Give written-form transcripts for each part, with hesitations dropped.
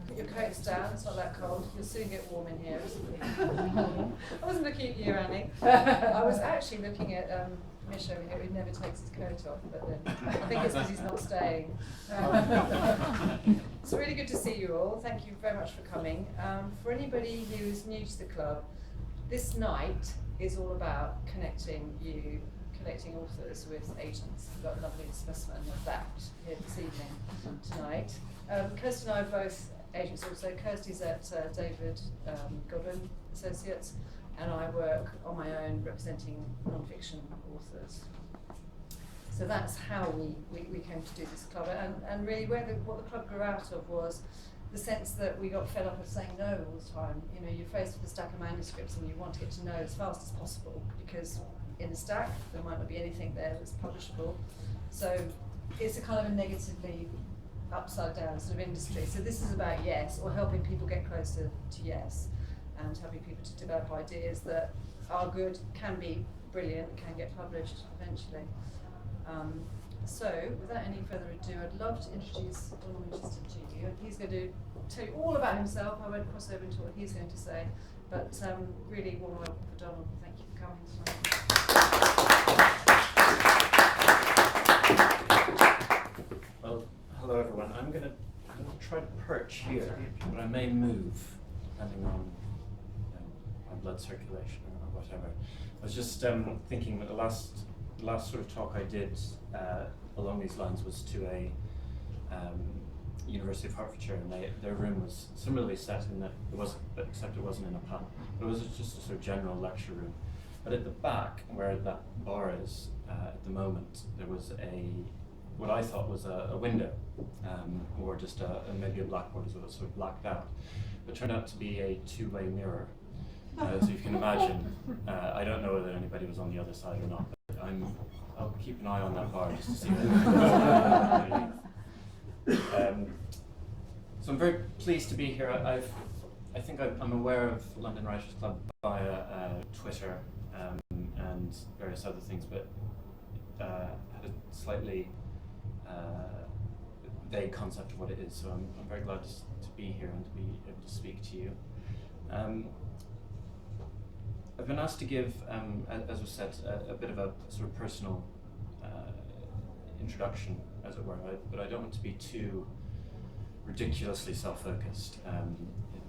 Put your coats down, it's not that cold. You'll soon get warm in here. I wasn't looking at you, Annie. I was actually looking at Mish over here, who never takes his coat off, but then I think it's because he's not staying. It's really good to see you all. Thank you very much for coming. For anybody who's new to the club, this night is all about connecting authors with agents. We've got a lovely specimen of that here this evening, tonight. Kirsty and I are both agents also. Kirsty's at David Godwin Associates, and I work on my own representing non-fiction authors. So that's how we came to do this club, and really what the club grew out of was the sense that we got fed up of saying no all the time. You know, you're faced with a stack of manuscripts and you want to get to know as fast as possible, because in the stack there might not be anything there that's publishable. So it's a kind of a negatively upside down sort of industry. So this is about yes, or helping people get closer to yes, and helping people to develop ideas that are good, can be brilliant, can get published eventually. So without any further ado, I'd love to introduce Donald Winchester to you, and he's going to tell you all about himself. I won't cross over into what he's going to say, but really warm welcome for Donald. Thank you for coming tonight. Well, hello everyone. I'm going to try to perch here, but I may move depending on my blood circulation or whatever. I was just thinking that the last sort of talk I did along these lines was to a University of Hertfordshire, and their room was similarly set in that except it wasn't in a pub. It was just a sort of general lecture room. But at the back, where that bar is at the moment, there was what I thought was a window, or just maybe a blackboard as well, sort of blacked out. But it turned out to be a two-way mirror. So you can imagine, I don't know whether anybody was on the other side or not, but I'll keep an eye on that bar just to see that. So I'm very pleased to be here. I think I'm aware of London Writers Club via Twitter and various other things, but had a slightly vague concept of what it is. So I'm very glad to be here and to be able to speak to you. I've been asked to give, as was said, a bit of a sort of personal introduction, as it were, but I don't want to be too ridiculously self-focused.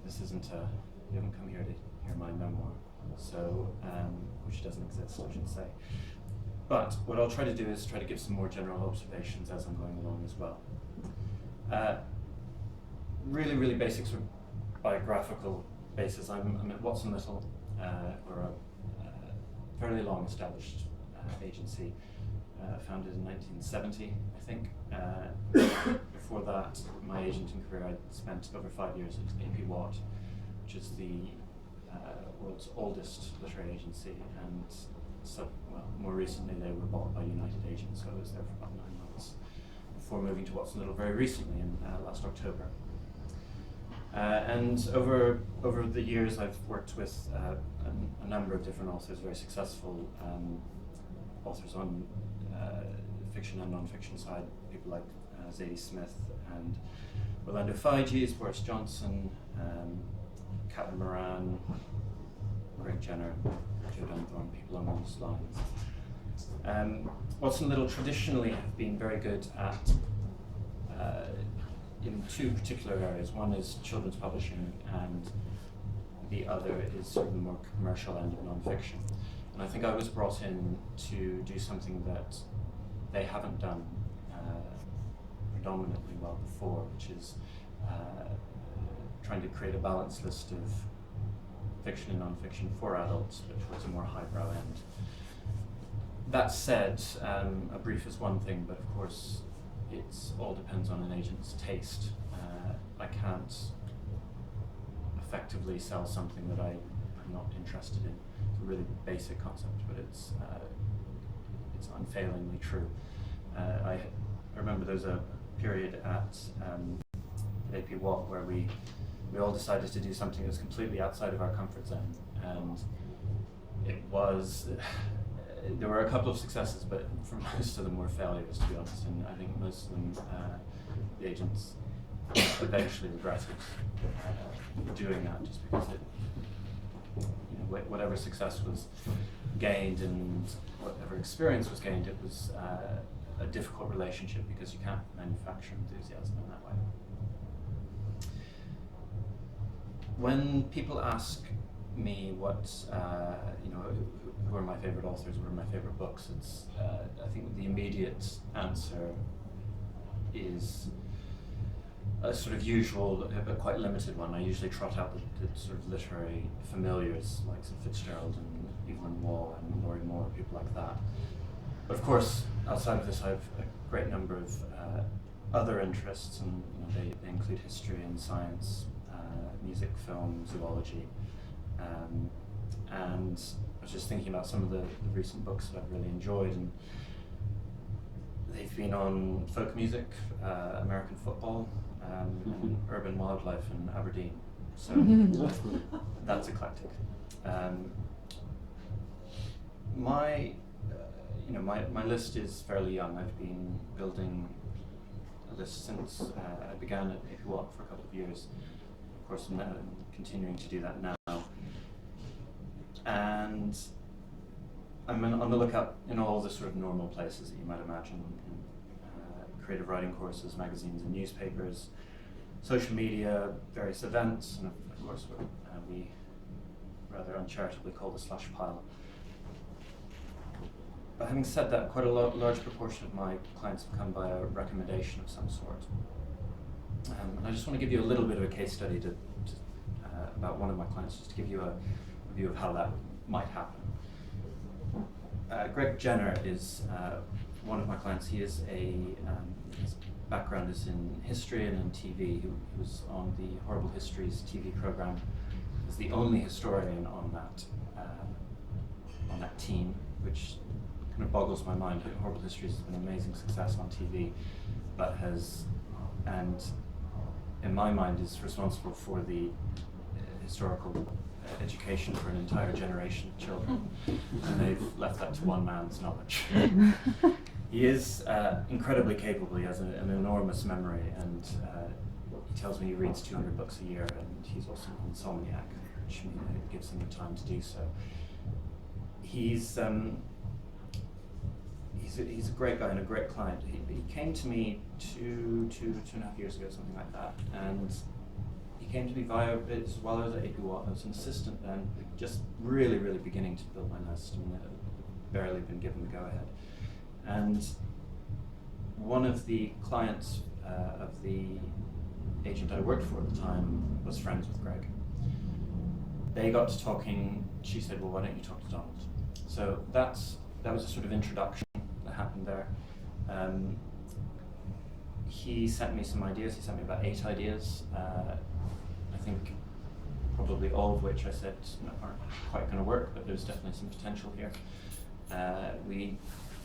This isn't you haven't come here to hear my memoir, so which doesn't exist, I should say. But what I'll try to do is try to give some more general observations as I'm going along as well. Really basic sort of biographical basis. I'm at Watson Little, or a fairly long-established agency, founded in 1970, I think. Before that, my agenting career, I spent over 5 years at AP Watt, which is the world's oldest literary agency, and more recently they were bought by United Agents, so I was there for about 9 months before moving to Watson Little very recently in last October. And over the years, I've worked with a number of different authors, very successful authors on fiction and non-fiction side, people like Zadie Smith and Orlando Figes, Boris Johnson, Catelyn Moran, Greg Jenner, Joe Dunthorne, people along those lines. Watson Little traditionally have been very good at in two particular areas. One is children's publishing, and the other is sort of the more commercial end of non-fiction. And I think I was brought in to do something that they haven't done predominantly well before, which is trying to create a balanced list of fiction and non-fiction for adults, but towards a more highbrow end. That said, a brief is one thing, but of course it all depends on an agent's taste. I can't effectively sell something that I'm not interested in. It's a really basic concept, but it's unfailingly true. I remember there's a period at AP Watt where we all decided to do something that was completely outside of our comfort zone, and there were a couple of successes, but for most of them were failures, to be honest. And I think most of them, the agents eventually regretted doing that, just because it, whatever success was gained and whatever experience was gained, it was a difficult relationship because you can't manufacture enthusiasm in that way. When people ask me what, who are my favorite authors, what are my favorite books, it's, I think the immediate answer is a sort of usual but quite limited one. I usually trot out the sort of literary familiars like Fitzgerald and Evelyn Waugh and Laurie Moore, people like that. But of course, outside of this, I have a great number of other interests, and they include history and science, music, film, zoology, and I was just thinking about some of the recent books that I've really enjoyed, and they've been on folk music, American football, and urban wildlife in Aberdeen. So that's eclectic. My list is fairly young. I've been building a list since I began at AP Watt for a couple of years. Of course, I'm continuing to do that now. And I'm on the lookout in all the sort of normal places that you might imagine, in creative writing courses, magazines and newspapers, social media, various events, and of course what we rather uncharitably call the slush pile. But having said that, quite a large proportion of my clients have come by a recommendation of some sort. And I just want to give you a little bit of a case study about one of my clients, just to give you a view of how that might happen. Greg Jenner is one of my clients. He is his background is in history and in TV. He was on the Horrible Histories TV program. He was the only historian on that team, which kind of boggles my mind. Horrible Histories has been an amazing success on TV, but and in my mind is responsible for the historical education for an entire generation of children, and they've left that to one man's knowledge. He is incredibly capable. He has an enormous memory, and he tells me he reads 200 books a year, and he's also an insomniac, which gives him the time to do so. He's a great guy and a great client. He came to me two and a half years ago, something like that, and he came to me via, while I was at AP Watt. I was an assistant then, just really beginning to build my list, and barely been given the go-ahead. And one of the clients of the agent I worked for at the time was friends with Greg. They got to talking. She said, well, why don't you talk to Donald? So that was a sort of introduction that happened there. He sent me some ideas. He sent me about 8 ideas. I think probably all of which I said aren't quite going to work, but there's definitely some potential here. We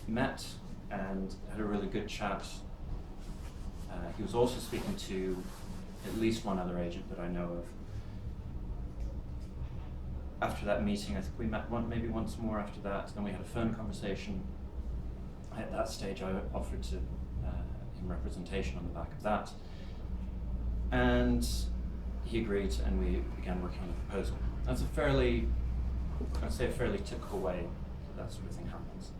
met and had a really good chat. He was also speaking to at least one other agent that I know of. After that meeting, I think we met maybe once more after that, then we had a phone conversation. At that stage, I offered to him representation on the back of that. And he agreed, and we began working on the proposal. That's a fairly typical way that sort of thing happens.